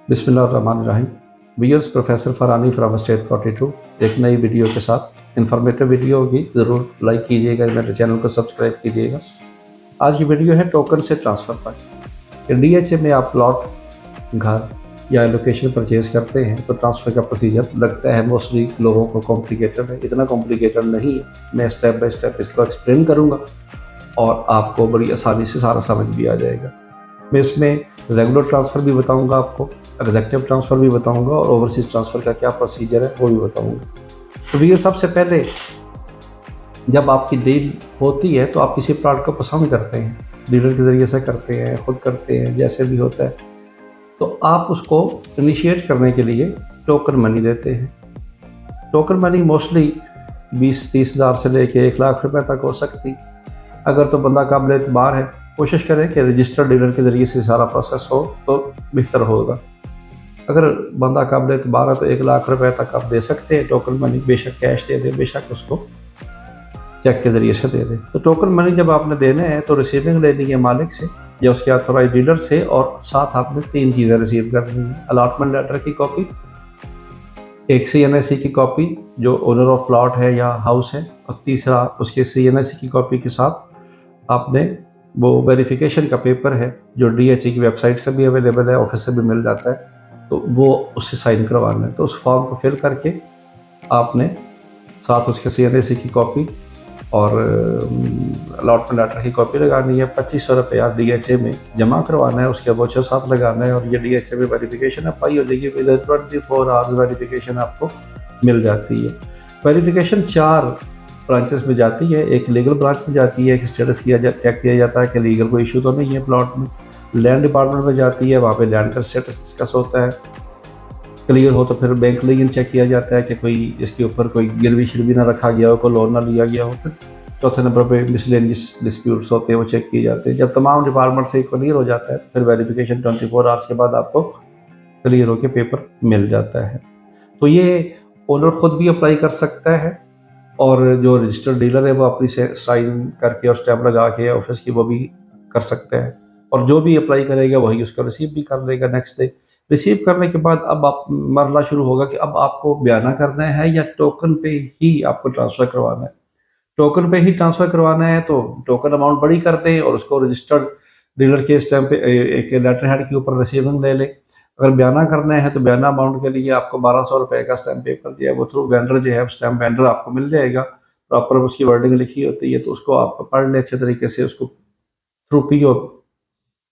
बिस्मिल्लाहिर्रहमानिर्रहीम। Wears professor फरानी from state 42 एक नई वीडियो के साथ इंफॉर्मेटिव वीडियो होगी, ज़रूर लाइक कीजिएगा, मेरे चैनल को सब्सक्राइब कीजिएगा। आज की वीडियो है टोकन से ट्रांसफ़र पर। डीएचए में आप प्लॉट, घर या लोकेशन परचेज करते हैं तो ट्रांसफ़र का प्रोसीजर लगता है मोस्टली लोगों को कॉम्प्लिकेटेड है। इतना कॉम्प्लिकेटेड नहीं है, मैं स्टेप बाय स्टेप इसको एक्सप्लेन करूँगा और आपको बड़ी आसानी से सारा समझ भी आ जाएगा। मैं इसमें रेगुलर ट्रांसफ़र भी बताऊंगा, आपको एग्जेक्टिव ट्रांसफ़र भी बताऊंगा और ओवरसीज़ ट्रांसफ़र का क्या प्रोसीजर है वो भी बताऊंगा। तो भैया सबसे पहले जब आपकी डील होती है तो आप किसी प्लॉट को पसंद करते हैं, डीलर के ज़रिए से करते हैं, खुद करते हैं, जैसे भी होता है, तो आप उसको इनिशिएट करने के लिए टोकन मनी देते हैं। टोकन मनी मोस्टली 20-30 हज़ार से लेके 1 लाख रुपए तक हो सकती। अगर तो बंदा काबिल एतबार है, कोशिश करें कि रजिस्टर्ड डीलर के ज़रिए से सारा प्रोसेस हो तो बेहतर होगा। अगर बंदा काबिल एतबार है तो 1 लाख रुपए तक आप दे सकते हैं टोकन मनी। बेशक कैश दे दें, बेशक उसको चेक के ज़रिए से दे दें। तो टोकन मनी जब आपने देने हैं तो रिसीविंग लेनी है मालिक से या उसके ऑथोराइज डीलर से, और साथ आपने 3 चीज़ें रिसीव करनी है। अलॉटमेंट लेटर की कॉपी, एक CNSE की कॉपी जो ओनर ऑफ प्लॉट है या हाउस है, और तीसरा उसके CNSE की कॉपी के साथ आपने वो वेरिफिकेशन का पेपर है जो DHE की वेबसाइट से भी अवेलेबल है, ऑफिस से भी मिल जाता है, तो वो उससे साइन करवाना है। तो उस फॉर्म को फिल करके आपने साथ उसके CNSE की कॉपी और अलॉटमेंट लेटर की कॉपी लगानी है। 2500 रुपया DHA में जमा करवाना है, उसके वोचर साथ लगाना है और ये DHA में वेरिफिकेशन अप्लाई हो जाएगी। विद 24 आवर्स वेरिफिकेशन आपको मिल जाती है। वेरिफिकेशन 4 ब्रांचेस में जाती है। एक लीगल ब्रांच में जाती है, एक स्टेटस चेक किया जाता है कि लीगल कोई इशू तो नहीं है प्लॉट में। लैंड डिपार्टमेंट में जाती है, वहाँ पे लैंड का स्टेटस डिस्कस होता है। क्लियर हो तो फिर बैंक लीगल चेक किया जाता है कि कोई इसके ऊपर कोई गिरवी शिरवी ना रखा गया हो, कोई लोन ना लिया गया हो। फिर चौथे नंबर पे मिसलेनियस डिस्प्यूट्स होते हैं, वो चेक किए जाते हैं। जब तमाम डिपार्टमेंट से क्लियर हो जाता है फिर वेरिफिकेशन 24 आवर्स के बाद आपको क्लियर होकर पेपर मिल जाता है। तो ये ओनर खुद भी अप्लाई कर सकता है और जो रजिस्टर्ड डीलर है वो अपनी साइन करके और स्टैम्प लगा के ऑफिस की वो भी कर सकते हैं, और जो भी अप्लाई करेगा वही उसको रिसीव भी कर लेगा नेक्स्ट डे। रिसीव करने के बाद अब आप मरला शुरू होगा कि अब आपको बयाना करना है या टोकन पे ही आपको ट्रांसफ़र करवाना है। टोकन पे ही ट्रांसफ़र करवाना है तो टोकन अमाउंट बड़ी करते हैं और उसको रजिस्टर्ड डीलर के स्टैम्प पे एक लेटर हेड के ऊपर रिसीविंग ले ले। अगर बयाना करना है तो बयाना अमाउंट के लिए आपको 1200 रुपये का स्टैम्प पेपर जो है वो थ्रू वेंडर जो है स्टैम्प वेंडर आपको मिल जाएगा। प्रॉपर उसकी वर्डिंग लिखी होती है, तो उसको आप पढ़ लें अच्छे तरीके से। उसको थ्रू PO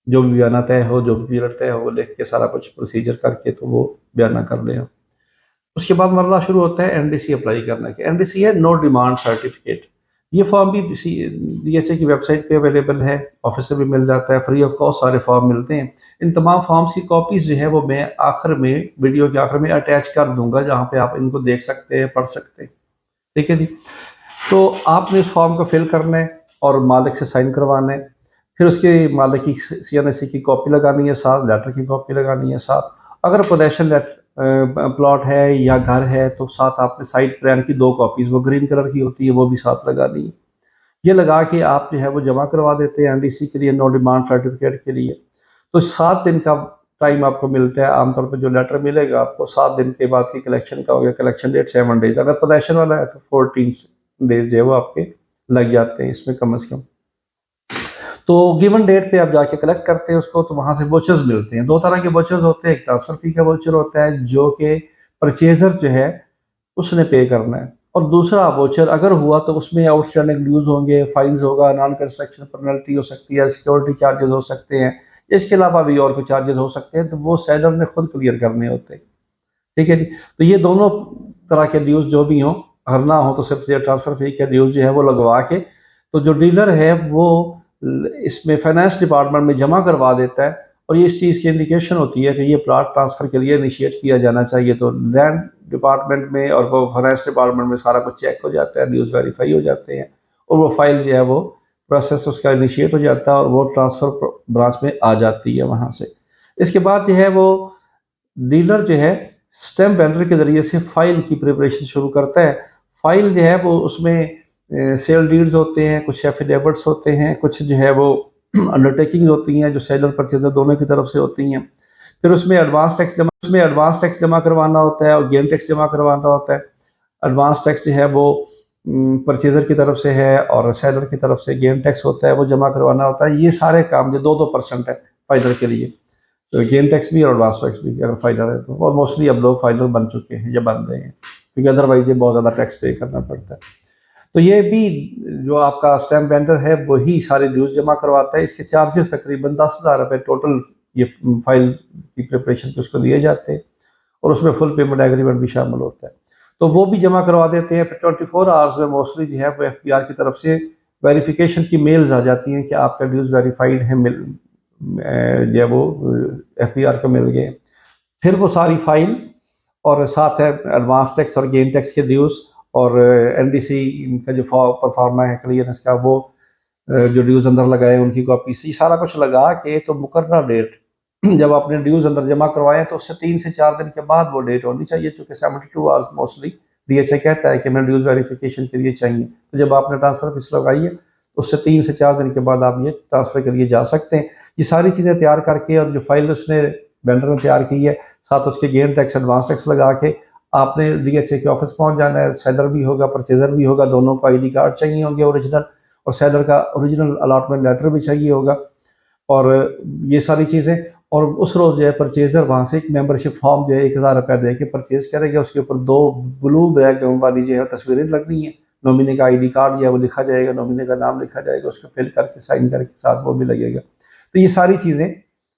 जो भी बयाना तय हो, जो भी पीरियड तय हो, वो लिख के सारा कुछ प्रोसीजर करके तो वो बयाना कर लें। उसके बाद मरला शुरू होता है NDC अप्लाई करने के। NDC है नो डिमांड सर्टिफिकेट। ये फॉर्म भी DHA की वेबसाइट पे अवेलेबल है, ऑफिस से भी मिल जाता है, फ्री ऑफ कॉस्ट सारे फॉर्म मिलते हैं। इन तमाम फॉर्म्स की कॉपीज जो है वो मैं आखिर में वीडियो के आखिर में अटैच कर दूंगा, जहाँ पे आप इनको देख सकते हैं, पढ़ सकते हैं। ठीक है जी। तो आपने इस फॉर्म को फिल करना है और मालिक से साइन करवाना है। फिर उसके मालिक की CNSE की कॉपी लगानी है, साथ लेटर की कॉपी लगानी है साथ। अगर पोजेशन प्लॉट है या घर है तो साथ आपने साइट प्लान की 2 कॉपीज, वो ग्रीन कलर की होती है, वो भी साथ लगानी है। ये लगा के आप जो है वो जमा करवा देते हैं NDC के लिए, नो डिमांड सर्टिफिकेट के लिए। तो 7 दिन का टाइम आपको मिलता है। आमतौर पर जो लेटर मिलेगा आपको 7 दिन के बाद की कलेक्शन का हो गया। कलेक्शन डेट 7 डेज, अगर पोजेशन वाला है तो 14 डेज जो है वो आपके लग जाते हैं इसमें कम से कम। तो गिवन डेट पे आप जाके कलेक्ट करते हैं उसको, तो वहां से वोचर्स मिलते हैं। 2 तरह के वोचर्स होते हैं। एक ट्रांसफर फी का वोचर होता है जो कि परचेजर जो है उसने पे करना है, और दूसरा वोचर अगर हुआ तो उसमें आउटस्टैंडिंग ड्यूज होंगे, फाइन्स होगा, नॉन कंस्ट्रक्शन पेनल्टी हो सकती है, सिक्योरिटी चार्जेस हो सकते हैं, इसके अलावा भी और कुछ चार्जेस हो सकते हैं, तो वो सेलर ने खुद क्लियर करने होते हैं। ठीक है जी। तो ये दोनों तरह के ड्यूज जो भी हों, अगर ना हो तो सिर्फ ये ट्रांसफर फी के ड्यूज जो है वो लगवा के तो जो डीलर है वो इसमें फाइनेंस डिपार्टमेंट में जमा करवा देता है, और ये इस चीज़ की इंडिकेशन होती है कि ये प्लॉट ट्रांसफ़र के लिए इनिशिएट किया जाना चाहिए। तो लैंड डिपार्टमेंट में और वो फाइनेंस डिपार्टमेंट में सारा कुछ चेक हो जाता है, न्यूज़ वेरीफाई हो जाते हैं, और वो फाइल जो है वो प्रोसेस उसका इनिशिएट हो जाता है और वो ट्रांसफ़र ब्रांच में आ जाती है वहाँ से। इसके बाद जो है वो डीलर जो है स्टैम्प वेंडर के ज़रिए से फाइल की प्रिपरेशन शुरू करता है। फाइल जो है वो उसमें सेल डीड्स होते हैं, कुछ एफिडेविट्स होते हैं, कुछ जो है वो अंडरटेकिंग होती हैं जो सेलर परचेजर दोनों की तरफ से होती हैं। फिर उसमें एडवांस टैक्स जमा करवाना होता है और गेन टैक्स जमा करवाना होता है। एडवांस टैक्स जो है वो परचेज़र की तरफ से है और सेलर की तरफ से गेन टैक्स होता है, वो जमा करवाना होता है। ये सारे काम जो 2-2% है फाइलर के लिए, तो गेन टैक्स भी और एडवांस टैक्स भी अगर फाइलर है तो। और मोस्टली अब लोग फाइलर बन चुके हैं या बन रहे हैं, क्योंकि अदरवाइज ये बहुत ज़्यादा टैक्स पे करना पड़ता है। तो ये भी जो आपका स्टैम्प वेंडर है वही सारे ड्यूज जमा करवाता है। इसके चार्जेस तकरीबन 10,000 रुपये टोटल ये फाइल की प्रिपरेशन के उसको दिए जाते हैं, और उसमें फुल पेमेंट एग्रीमेंट भी शामिल होता है, तो वो भी जमा करवा देते हैं। फिर 24 आवर्स में मोस्टली जो है वो FBR की तरफ से वेरिफिकेशन की मेल्स आ जाती हैं कि आपका ड्यूज वेरीफाइड है, जो वो FBR को मिल गए। फिर वो सारी फाइल और साथ है एडवांस टैक्स और गेन टैक्स के ड्यूज और NDC का जो परफॉर्मा है क्लियरेंस का, वो जो ड्यूज अंदर लगाए उनकी कॉपी, सारा कुछ लगा के तो मुकर्रर डेट जब आपने ड्यूज अंदर जमा करवाए तो उससे 3 से 4 दिन के बाद वो डेट होनी चाहिए, चूँकि 72 आवर्स मोस्टली DHA कहता है कि मैं ड्यूज वेरिफिकेशन के लिए चाहिए। तो जब आपने ट्रांसफ़र फीस लगाई है तो उससे 3 से 4 दिन के बाद आप ये ट्रांसफ़र के लिए जा सकते हैं। ये सारी चीज़ें तैयार करके और जो फाइल उसने वेंडर ने तैयार की है, साथ उसके गेन टैक्स एडवांस टैक्स लगा के आपने DHA के ऑफिस पहुंच जाना है। सेलर भी होगा, परचेजर भी होगा, दोनों को ID कार्ड चाहिए होंगे ओरिजिनल, और सेलर का ओरिजिनल अलॉटमेंट लेटर भी चाहिए होगा, और ये सारी चीज़ें। और उस रोज़ जो है परचेजर वहाँ से एक मेंबरशिप फॉर्म जो है 1000 रुपये दे के परचेज करेगा। उसके ऊपर 2 ब्लू बैग वाली जो है तस्वीरें लगनी है, नॉमिनी का ID कार्ड जो है वो लिखा जाएगा, नॉमिनी का नाम लिखा जाएगा, उसको फिल करके साइन करके साथ वो भी लगेगा। तो ये सारी चीज़ें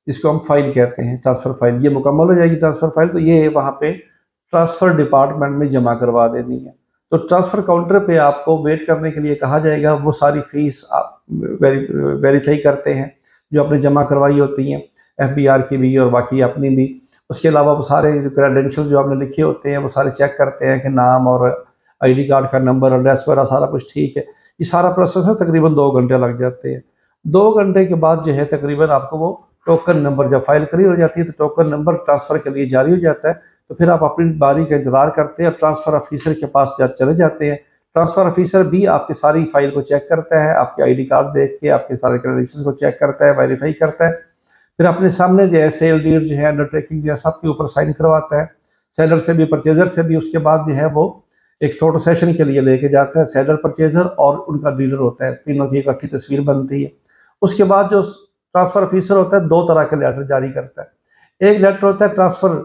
जिसको हम फाइल कहते हैं, ट्रांसफ़र फाइल, ये मुकम्मल हो जाएगी ट्रांसफ़र फाइल। तो ये वहाँ पे ट्रांसफ़र डिपार्टमेंट में जमा करवा देनी है। तो ट्रांसफ़र काउंटर पे आपको वेट करने के लिए कहा जाएगा। वो सारी फीस आप वेरीफाई करते हैं जो आपने जमा करवाई होती हैं, FBR की भी और बाकी अपनी भी। उसके अलावा वो सारे जो क्रेडेंशियल जो आपने लिखे होते हैं वो सारे चेक करते हैं कि नाम और ID कार्ड का नंबर, एड्रेस वगैरह सारा कुछ ठीक है। ये सारा प्रोसेस में तकरीबन 2 घंटे लग जाते हैं। 2 घंटे के बाद जो है तकरीबन आपको वो टोकन नंबर, जब फाइल क्लियर हो जाती है तो टोकन नंबर ट्रांसफ़र के लिए जारी हो जाता है। तो फिर आप अपनी बारी का इंतज़ार करते हैं और ट्रांसफ़र ऑफिसर के पास चले जाते हैं। ट्रांसफ़र ऑफिसर भी आपकी सारी फाइल को चेक करता है, आपके ID कार्ड देख के आपके सारे क्रेडेंशियल्स को चेक करता है, वेरीफाई करता है। फिर अपने सामने जो है सेल डीड जो है, अंडरटेकिंग जो है, सबके ऊपर साइन करवाता है, सेलर से भी परचेजर से भी। उसके बाद जो है वो एक फ़ोटो सेशन के लिए लेके जाता है, सेलर, परचेजर और उनका डीलर होता है, तीनों की इकट्ठी तस्वीर बनती है। उसके बाद जो ट्रांसफ़र ऑफिसर होता है 2 तरह के लेटर जारी करता है। एक लेटर होता है ट्रांसफ़र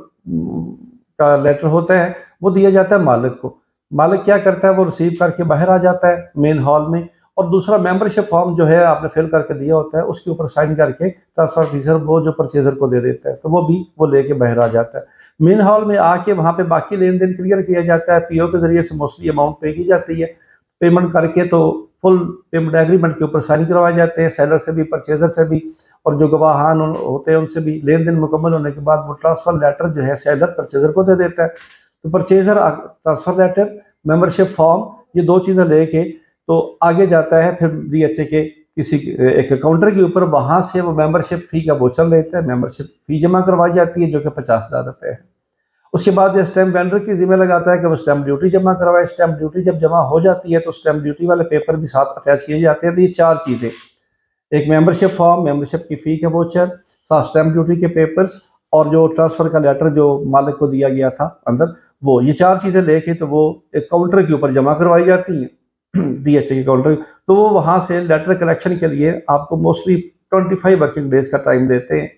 का लेटर होता है, वो दिया जाता है मालिक को। मालिक क्या करता है, वो रिसीव करके बाहर आ जाता है मेन हॉल में, और दूसरा मेंबरशिप फॉर्म जो है आपने फिल करके दिया होता है उसके ऊपर साइन करके ट्रांसफ़र ऑफिसर वो जो परचेजर को दे देता है, तो वो लेके बाहर आ जाता है। मेन हॉल में आके वहाँ पे बाकी लेन देन क्लियर किया जाता है। PO के जरिए से मोस्टली अमाउंट पे की जाती है। पेमेंट करके तो फुल पेमेंट एग्रीमेंट के ऊपर साइन करवाए जाते हैं, सेलर से भी, परचेजर से भी, और जो गवाहान होते हैं उनसे भी। लेन देन मुकम्मल होने के बाद वो ट्रांसफ़र लेटर जो है सेलर परचेजर को दे देता है। तो purchaser transfer letter, membership form, ये 2 चीज़ें लेके तो आगे जाता है फिर DHA के किसी एक काउंटर के ऊपर। वहाँ से वो मेंबरशिप फ़ी का वोचर लेता है, मेंबरशिप फ़ी जमा करवाई जाती है जो कि 50,000 रुपये है। उसके बाद स्टैम्प वेंडर की जिम्मे लगाता है कि वो स्टैम्प ड्यूटी जमा करवाए। स्टैम्प ड्यूटी जब जमा हो जाती है तो स्टैम्प ड्यूटी वाले पेपर भी साथ अटैच किए जाते हैं। तो ये 4 चीज़ें, एक मेंबरशिप फॉर्म, मेंबरशिप की फ़ी का वोचर, साथ स्टैम्प ड्यूटी के पेपर्स, और जो ट्रांसफ़र का लेटर जो मालिक को दिया गया था अंदर, वो ये 4 चीज़ें लेके तो वो एक काउंटर के ऊपर जमा करवाई जाती हैं DHA के काउंटर। तो वो वहाँ से लेटर कलेक्शन के लिए आपको मोस्टली 25 वर्किंग डेज़ का टाइम देते हैं।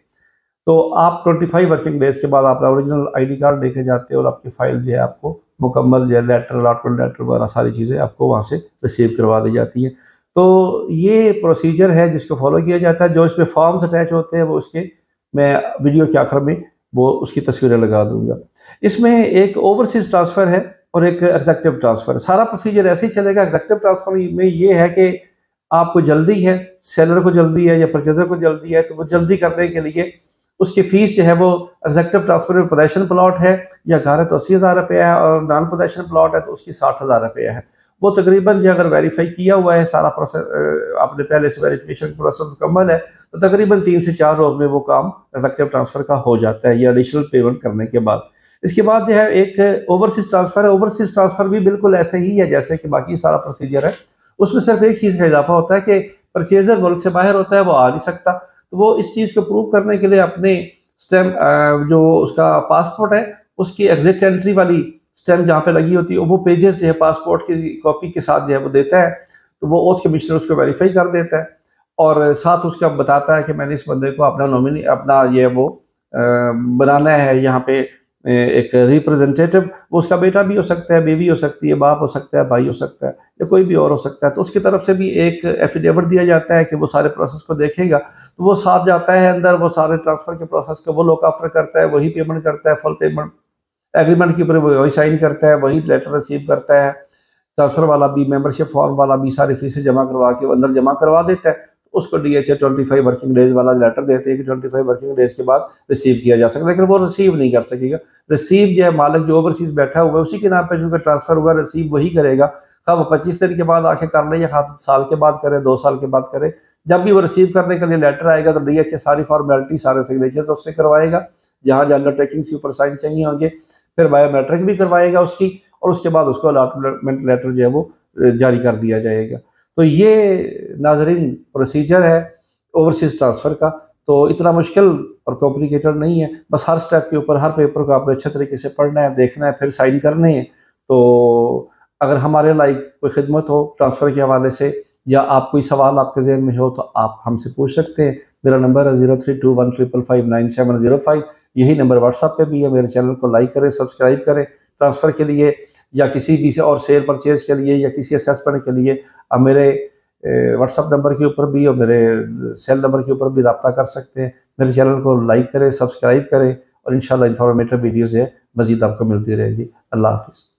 तो आप 25 वर्किंग डेज़ के बाद अपना ओरिजिनल ID कार्ड लेके जाते हैं और आपकी फ़ाइल जो है आपको मुकम्मल जो है लेटर, अलॉटमेंट लेटर वगैरह सारी चीज़ें आपको वहाँ से रिसीव करवा दी जाती हैं। तो ये प्रोसीजर है जिसको फॉलो किया जाता है। जो इसमें फॉर्म्स अटैच होते हैं वो उसके, मैं वीडियो के आखिर में वो उसकी तस्वीरें लगा दूंगा। इसमें एक ओवरसीज़ ट्रांसफ़र है और एक एग्जेक्टिव ट्रांसफ़र है। सारा प्रोसीजर ऐसे ही चलेगा। एग्जेक्टिव ट्रांसफ़र में ये है कि आपको जल्दी है, सेलर को जल्दी है या परचेजर को जल्दी है, तो वो जल्दी करने के लिए उसकी फ़ीस जो है वो एग्जेक्टिव ट्रांसफ़र में पोजेशन प्लॉट है या घर है तो 80,000 रुपये है, और नॉन पोजेशन प्लॉट है तो उसकी 60,000 रुपये है। वो तकरीबन जो अगर वेरीफाई किया हुआ है सारा प्रोसेस, आपने पहले से वेरिफिकेशन प्रोसेस मुकम्मल है, तो तकरीबन 3 से 4 रोज़ में वो काम एग्जेक्टिव ट्रांसफ़र का हो जाता है, ये एडिशनल पेमेंट करने के बाद। इसके बाद जो है एक ओवरसीज़ ट्रांसफ़र है। ओवरसीज़ ट्रांसफ़र भी बिल्कुल ऐसे ही है जैसे कि बाकी सारा प्रोसीजर है। उसमें सिर्फ एक चीज़ का इजाफा होता है कि परचेजर मुल्क से बाहर होता है, वो आ नहीं सकता। तो वो इस चीज़ को प्रूव करने के लिए अपने स्टैम्प जो उसका पासपोर्ट है उसकी एग्जिट एंट्री वाली स्टैम्प जहाँ पे लगी होती है वो पेजेस जो है पासपोर्ट की कॉपी के साथ जो है वो देता है, तो वो ओथ कमिश्नर उसको वेरीफाई कर देता है और साथ उसका बताता है कि मैंने इस बंदे को अपना नॉमिनी अपना ये वो बनाना है यहाँ पे एक रिप्रेजेंटेटिव। वो उसका बेटा भी हो सकता है, बीवी हो सकती है, बाप हो सकता है, भाई हो सकता है या कोई भी और हो सकता है। तो उसकी तरफ से भी एक एफिडेविट दिया जाता है कि वो सारे प्रोसेस को देखेगा, तो वो साथ जाता है अंदर, वो सारे ट्रांसफर के प्रोसेस को वो लुक आफ्टर करता है, वही पेमेंट करता है, फुल पेमेंट एग्रीमेंट के ऊपर वही साइन करता है, वही लेटर रिसीव करता है, ट्रांसफर वाला भी, मेंबरशिप फॉर्म वाला भी सारी फीसें जमा करवा के अंदर जमा करवा देता है। उसको डीएचए 25 वर्किंग डेज वाला लेटर देते हैं कि 25 वर्किंग डेज के बाद रिसीव किया जा सकता है, लेकिन वो रिसीव नहीं कर सकेगा। रिसीव जो है मालिक जो ओवरसीज बैठा हुआ है उसी के नाम पे जो ट्रांसफर हुआ रिसीव वही करेगा। खा वो 25 दिन के बाद आके कर ले या साल के बाद करे, 2 साल के बाद करे, जब भी वो रिसीव करने के लिए लेटर आएगा तो डीएचए सारी फॉर्मेलिटी सारे सिग्नेचर तो उससे करवाएगा, जहाँ जहाँ अंडरटेकिंग के ऊपर साइन चाहिए होंगे, फिर बायोमेट्रिक भी करवाएगा उसकी, और उसके बाद उसको अलॉटमेंट लेटर जो है वो जारी कर दिया जाएगा। तो ये नाजरीन प्रोसीजर है ओवरसीज ट्रांसफ़र का। तो इतना मुश्किल और कॉम्प्लिकेटेड नहीं है, बस हर स्टेप के ऊपर हर पेपर को आपने अच्छे तरीके से पढ़ना है, देखना है, फिर साइन करने हैं। तो अगर हमारे लाइक कोई खिदमत हो ट्रांसफ़र के हवाले से या आप कोई सवाल आपके जहन में हो तो आप हमसे पूछ सकते हैं। मेरा नंबर है 0321559705। यही नंबर व्हाट्सएप पे भी है। मेरे चैनल को लाइक करें, सब्सक्राइब करें। ट्रांसफ़र के लिए या किसी भी से और सेल परचेज के लिए या किसी असेसमेंट के लिए आप मेरे व्हाट्सएप नंबर के ऊपर भी और मेरे सेल नंबर के ऊपर भी रब्ता कर सकते हैं। मेरे चैनल को लाइक करें, सब्सक्राइब करें और इंशाल्लाह इन्फॉर्मेटिव वीडियोज़ है मज़ीद आपको मिलती रहेगी। अल्लाह हाफ़िज़।